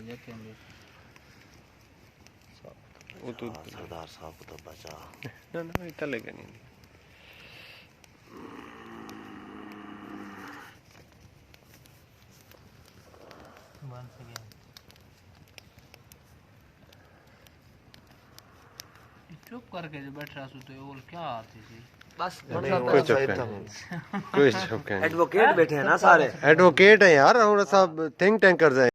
देखेंगे। वो तो सरदार साहब को तो बचा ना ना इतना लेगा नहीं। चुप करके जो बैठ रहा सु तो और क्या आती थी बस कोई चुप नहीं। एडवोकेट बैठे हैं ना सारे। एडवोकेट है यार और सब थिंक टैंकर्स हैं।